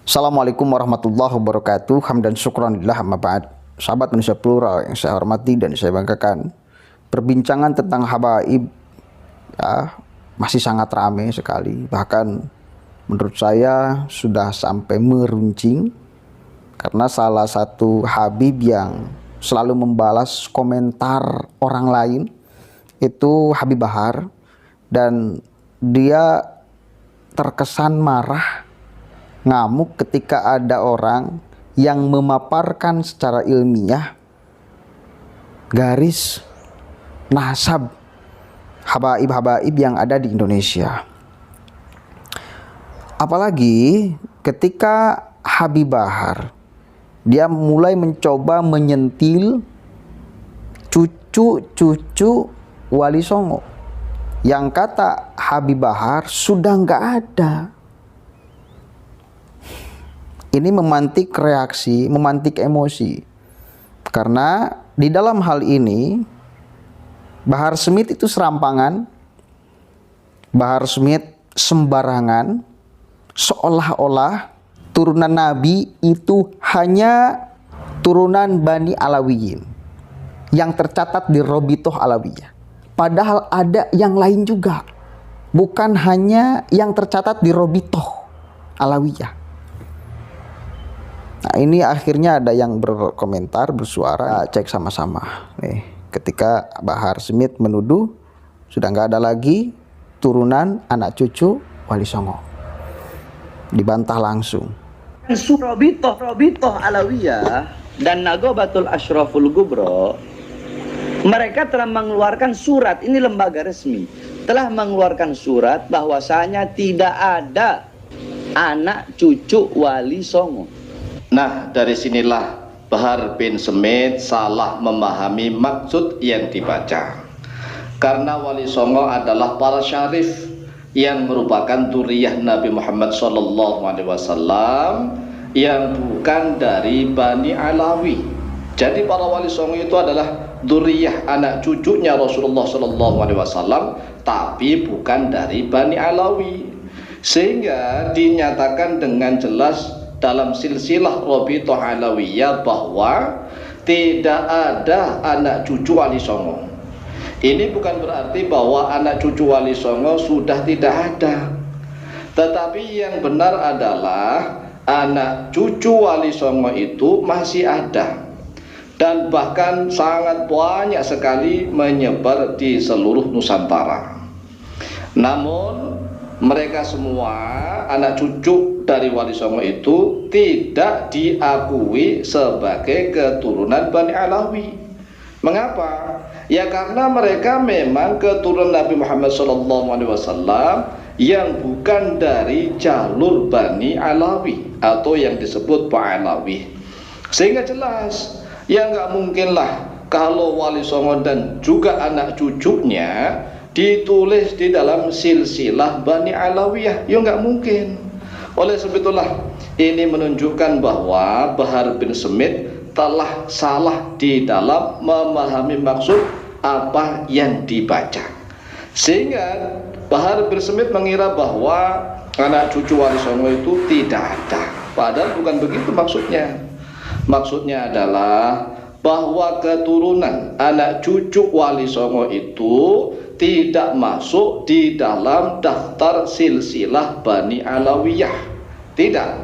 Assalamualaikum warahmatullahi wabarakatuh. Hamdan syukran lillah amma ba'd. Sahabat Indonesia Plural yang saya hormati dan saya banggakan, perbincangan tentang habaib masih sangat ramai sekali. Bahkan menurut saya sudah sampai meruncing, karena salah satu habib yang selalu membalas komentar orang lain itu Habib Bahar, dan dia terkesan marah, ngamuk ketika ada orang yang memaparkan secara ilmiah garis nasab habaib-habaib yang ada di Indonesia. Apalagi ketika Habib Bahar dia mulai mencoba menyentil cucu-cucu Wali Songo yang kata Habib Bahar sudah nggak ada. Ini memantik reaksi, memantik emosi. Karena di dalam hal ini Bahar Smith itu serampangan, Bahar Smith sembarangan, seolah-olah turunan Nabi itu hanya turunan Bani Alawiyin yang tercatat di Robitoh Alawiyah. Padahal ada yang lain juga, bukan hanya yang tercatat di Robitoh Alawiyah. Nah, ini akhirnya ada yang berkomentar, bersuara, cek sama-sama. Nih, ketika Bahar Smith menuduh sudah nggak ada lagi turunan anak cucu Wali Songo, dibantah langsung. Robitoh Alawiyah dan Nagobatul Ashraful Gubro, mereka telah mengeluarkan surat, ini lembaga resmi, telah mengeluarkan surat bahwasanya tidak ada anak cucu Wali Songo. Nah, dari sinilah Bahar bin Smith salah memahami maksud yang dibaca. Karena Wali Songo adalah para syarif yang merupakan dzurriyyah Nabi Muhammad SAW yang bukan dari Bani Alawi. Jadi para Wali Songo itu adalah dzurriyyah, anak cucunya Rasulullah SAW, tapi bukan dari Bani Alawi. Sehingga dinyatakan dengan jelas dalam silsilah Robitoh Alawiyah bahwa tidak ada anak cucu Wali Songo. Ini bukan berarti bahwa anak cucu Wali Songo sudah tidak ada, tetapi yang benar adalah anak cucu Wali Songo itu masih ada, dan bahkan sangat banyak sekali menyebar di seluruh Nusantara. Namun mereka semua anak cucu dari Wali Songo itu tidak diakui sebagai keturunan Bani Alawi. Mengapa? Ya karena mereka memang keturunan Nabi Muhammad SAW yang bukan dari jalur Bani Alawi atau yang disebut Ba'alawi. Sehingga jelas, ya nggak mungkinlah kalau Wali Songo dan juga anak cucunya ditulis di dalam silsilah Bani Alawiyah, ya nggak mungkin. Oleh sebab itulah ini menunjukkan bahwa Bahar bin Smith telah salah di dalam memahami maksud apa yang dibaca, sehingga Bahar bin Smith mengira bahwa anak cucu Wali Songo itu tidak ada, padahal bukan begitu maksudnya. Maksudnya adalah bahwa keturunan anak cucu Wali Songo itu tidak masuk di dalam daftar silsilah Bani Alawiyah, tidak.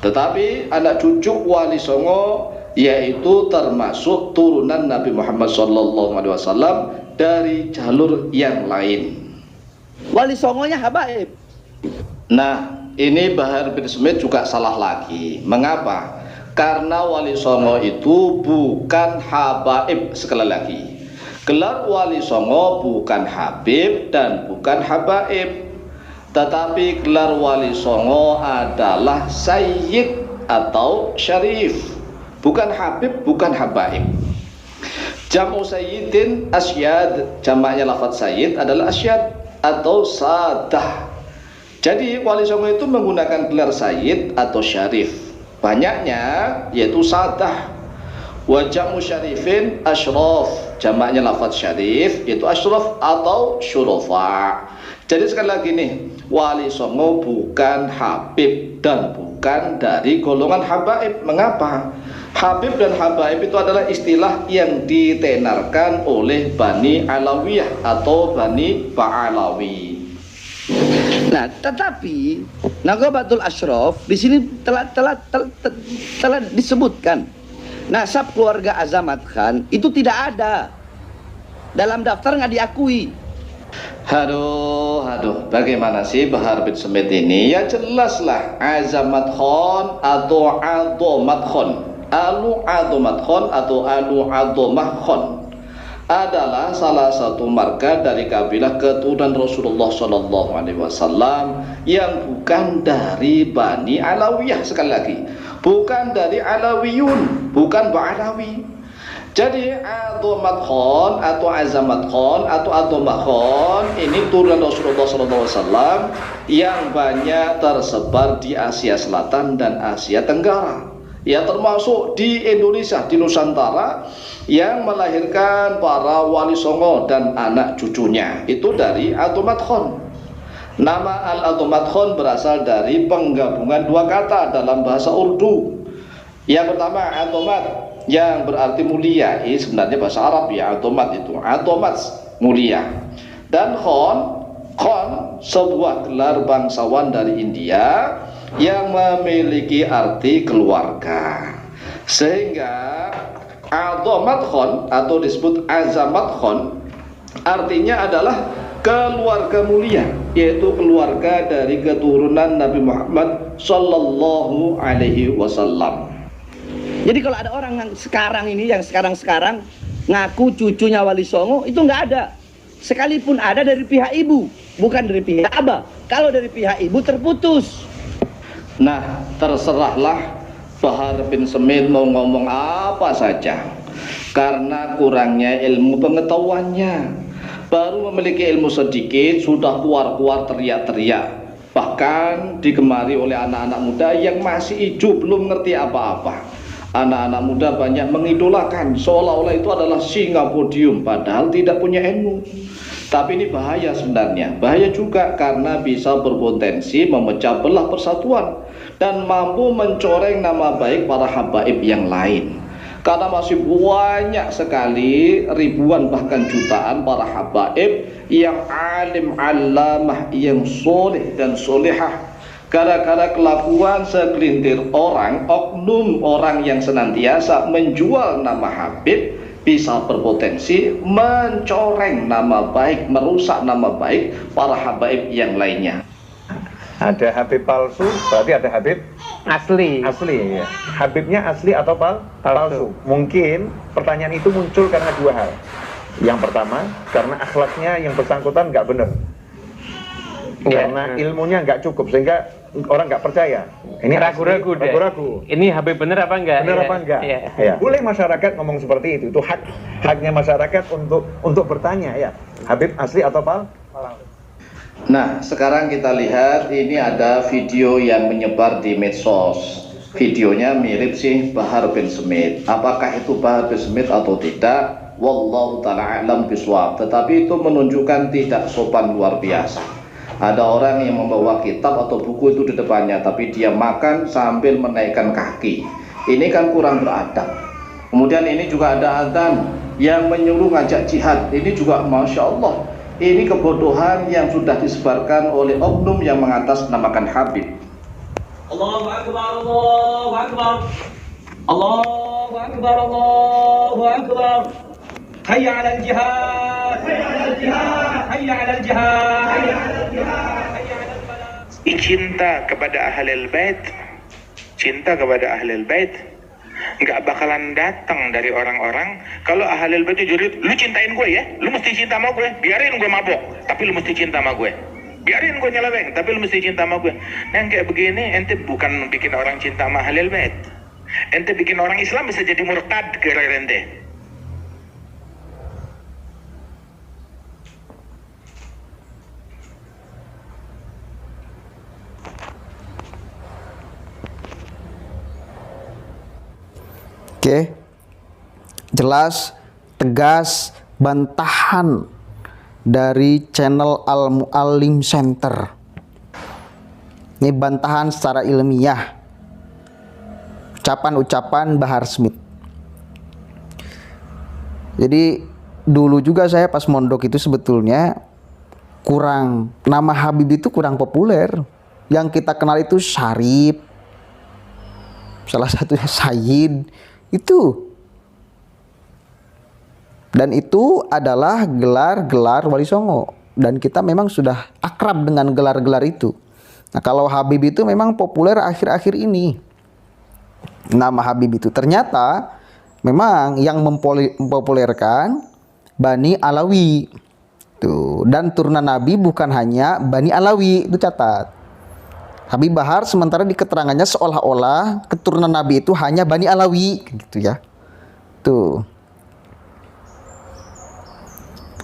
Tetapi anak cucu Wali Songo yaitu termasuk turunan Nabi Muhammad SAW dari jalur yang lain. Wali Songonya habaib. Nah, ini Bahar bin Smith juga salah lagi. Mengapa? Karena Wali Songo itu bukan habaib. Sekali lagi, gelar Wali Songo bukan habib dan bukan habaib, tetapi gelar Wali Songo adalah sayyid atau syarif, bukan habib, bukan habaib. Jamu sayyidin asyad, jamaknya lafaz sayyid adalah asyad atau sadah. Jadi Wali Songo itu menggunakan gelar sayyid atau syarif, banyaknya yaitu sadah. Wa jamu syarifin asyraf, jamaknya lafaz syarif yaitu asyraf atau syurafa. Jadi sekali lagi nih, Wali Songo bukan habib dan bukan bukan dari golongan habaib. Mengapa? Habib dan habaib itu adalah istilah yang ditenarkan oleh Bani Alawiyah atau Bani Ba'alawi. Nah, tetapi Nagobatul Ashraf di sini telah disebutkan nasab keluarga Azamat Khan itu tidak ada dalam daftar, nggak diakui. Aduh, bagaimana sih Bahar bin Smith ini? Ya jelaslah, Azamat Khan atau Adomat Khan, Alu Adomat Khan atau Alu Adomah Khan adalah salah satu marga dari kabilah keturunan Rasulullah SAW yang bukan dari Bani Alawiyah. Sekali lagi, bukan dari Alawiyun, bukan Ba'alawi. Jadi Adomat Khan atau Azamat Khan atau Adomah Khan ini turunan Rasulullah SAW yang banyak tersebar di Asia Selatan dan Asia Tenggara, ya termasuk di Indonesia, di Nusantara, yang melahirkan para wali songo dan anak cucunya itu dari Adomat Khan. Nama Al-Adomat Khan berasal dari penggabungan dua kata dalam bahasa Urdu. Yang pertama Adomat, yang berarti mulia. Ini sebenarnya bahasa Arab ya, Adomat itu Adomat, mulia. Dan Khan sebuah gelar bangsawan dari India yang memiliki arti keluarga. Sehingga Adomat Khan atau disebut Azamat Khan artinya adalah keluarga mulia, yaitu keluarga dari keturunan Nabi Muhammad Sallallahu Alaihi Wasallam. Jadi kalau ada orang yang sekarang ngaku cucunya Wali Songo, itu nggak ada. Sekalipun ada dari pihak ibu, bukan dari pihak abah. Kalau dari pihak ibu terputus. Nah, terserahlah Bahar bin Smith mau ngomong apa saja, karena kurangnya ilmu pengetahuannya. Baru memiliki ilmu sedikit sudah keluar teriak-teriak, bahkan digemari oleh anak-anak muda yang masih hijau, belum ngerti apa-apa. Anak-anak muda banyak mengidolakan seolah-olah itu adalah singa podium, padahal tidak punya ilmu. Tapi ini bahaya sebenarnya, bahaya juga karena bisa berpotensi memecah belah persatuan dan mampu mencoreng nama baik para habaib yang lain. Karena masih banyak sekali, ribuan bahkan jutaan para habaib yang alim alamah, yang soleh dan solehah, gara-gara kelakuan segelintir orang, oknum orang yang senantiasa menjual nama habib, bisa berpotensi mencoreng nama baik, merusak nama baik para habaib yang lainnya. Ada habib palsu, berarti ada habib asli. asli ya. Habibnya asli atau palsu? Mungkin pertanyaan itu muncul karena dua hal. Yang pertama, karena akhlaknya yang bersangkutan nggak benar, karena ilmunya nggak cukup sehingga orang nggak percaya. Ini ragu-ragu deh. Ragu-ragu. Ini Habib bener apa enggak? Benar apa enggak? Ya. Ya. Boleh masyarakat ngomong seperti itu. Itu haknya masyarakat untuk bertanya ya. Habib asli atau palsu? Nah, sekarang kita lihat ini ada video yang menyebar di medsos. Videonya mirip sih Bahar bin Smith. Apakah itu Bahar bin Smith atau tidak? Wallahu ta'ala a'lam bishawab. Tetapi itu menunjukkan tidak sopan luar biasa. Ada orang yang membawa kitab atau buku itu di depannya, tapi dia makan sambil menaikkan kaki. Ini kan kurang beradab. Kemudian ini juga ada adzan yang menyuruh ngajak jihad. Ini juga Masya Allah, ini kebodohan yang sudah disebarkan oleh oknum yang mengatasnamakan Habib. Allahu Akbar, Allahu Akbar, Allahu Akbar, Allahu Akbar. Hayya 'alal jihad, hayya 'alal jihad, hayya 'alal jihad, hayya 'alal jihad, hayya 'alal falah. Cinta kepada ahlul bait, cinta kepada ahlul bait nggak bakalan datang dari orang-orang. Kalau ahlul bait jurid, lu cintain gue ya, lu mesti cinta sama gue, biarin gue mabok tapi lu mesti cinta sama gue, biarin gue nyeleweng tapi lu mesti cinta sama gue. Nah kayak begini ente bukan bikin orang cinta sama ahlul bait, ente bikin orang Islam bisa jadi murtad gara-gara ente. Oke, jelas, tegas, bantahan dari channel Al Muallim Center. Ini bantahan secara ilmiah, ucapan-ucapan Bahar Smith. Jadi dulu juga saya pas mondok itu sebetulnya nama Habib itu kurang populer. Yang kita kenal itu Syarif, salah satunya Sayyid itu. Dan itu adalah gelar-gelar Wali Songo. Dan kita memang sudah akrab dengan gelar-gelar itu. Nah, kalau Habib itu memang populer akhir-akhir ini. Nama Habib itu ternyata memang yang mempopulerkan Bani Alawi. Tuh, dan turunan Nabi bukan hanya Bani Alawi, itu catat. Habib Bahar sementara di keterangannya seolah-olah keturunan Nabi itu hanya Bani Alawi gitu ya. Tuh.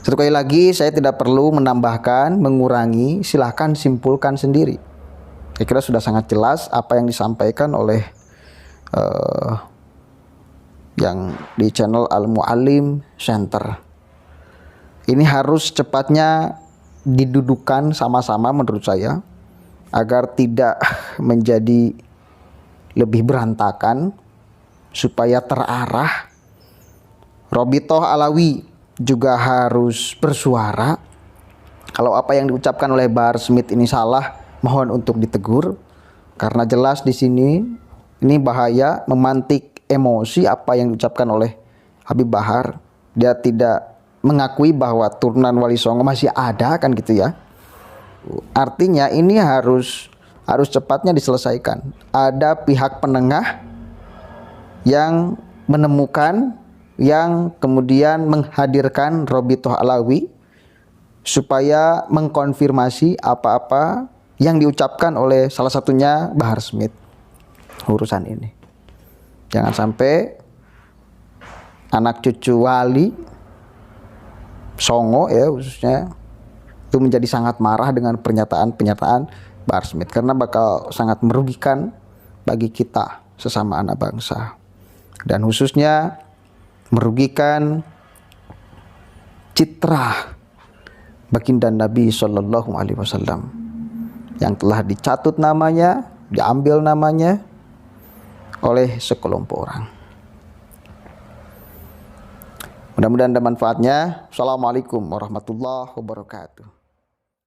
Satu kali lagi saya tidak perlu menambahkan, mengurangi, silahkan simpulkan sendiri. Saya kira sudah sangat jelas apa yang disampaikan oleh yang di channel Al-Mu'allim Center. Ini harus cepatnya didudukan sama-sama menurut saya agar tidak menjadi lebih berantakan, supaya terarah. Robitoh Alawi juga harus bersuara. Kalau apa yang diucapkan oleh Bahar Smith ini salah, mohon untuk ditegur, karena jelas di sini ini bahaya, memantik emosi apa yang diucapkan oleh Habib Bahar. Dia tidak mengakui bahwa turunan Wali Songo masih ada, kan gitu ya. Artinya ini harus cepatnya diselesaikan. Ada pihak penengah yang menemukan, yang kemudian menghadirkan Robitoh Alawi supaya mengkonfirmasi apa-apa yang diucapkan oleh salah satunya Bahar Smith urusan ini. Jangan sampai anak cucu wali Songo ya khususnya itu menjadi sangat marah dengan pernyataan-pernyataan Bahar Smith, karena bakal sangat merugikan bagi kita sesama anak bangsa, dan khususnya merugikan citra baginda Nabi Shallallahu Alaihi Wasallam yang telah dicatut namanya, diambil namanya oleh sekelompok orang. Mudah-mudahan ada manfaatnya. Assalamualaikum warahmatullahi wabarakatuh.